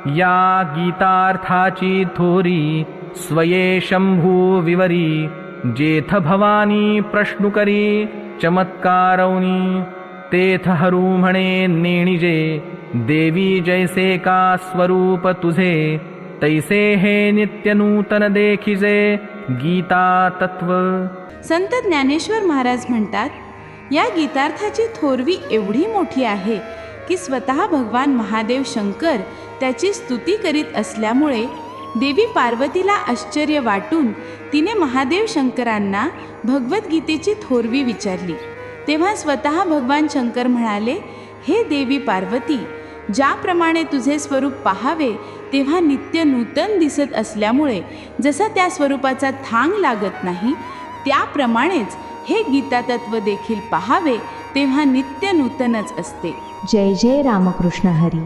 या गीतार्थाची थोरी स्वये शंभू विवरी जेथ भवानी प्रश्नु करी चमत्कारौनी तेथ हरू म्हणे नेणिजे देवी जैसे का स्वरूप तुझे तैसे हे नित्य नूतन देखिजे गीता तत्व. संत ज्ञानेश्वर महाराज म्हणतात, या गीतार्थाची थोरवी एवढी मोठी आहे की स्वतः भगवान महादेव शंकर त्याची स्तुती करीत असल्यामुळे देवी पार्वतीला आश्चर्य वाटून तिने महादेव शंकरांना भगवद्गीतेची थोरवी विचारली. तेव्हा स्वतः भगवान शंकर म्हणाले, हे देवी पार्वती, ज्याप्रमाणे तुझे स्वरूप पाहावे तेव्हा नित्य नूतन दिसत असल्यामुळे जसा त्या स्वरूपाचा थांग लागत नाही, त्याप्रमाणेच हे गीतातत्व देखील पाहावे तेव्हा नित्य नूतनच असते. जय जय रामकृष्ण हरी.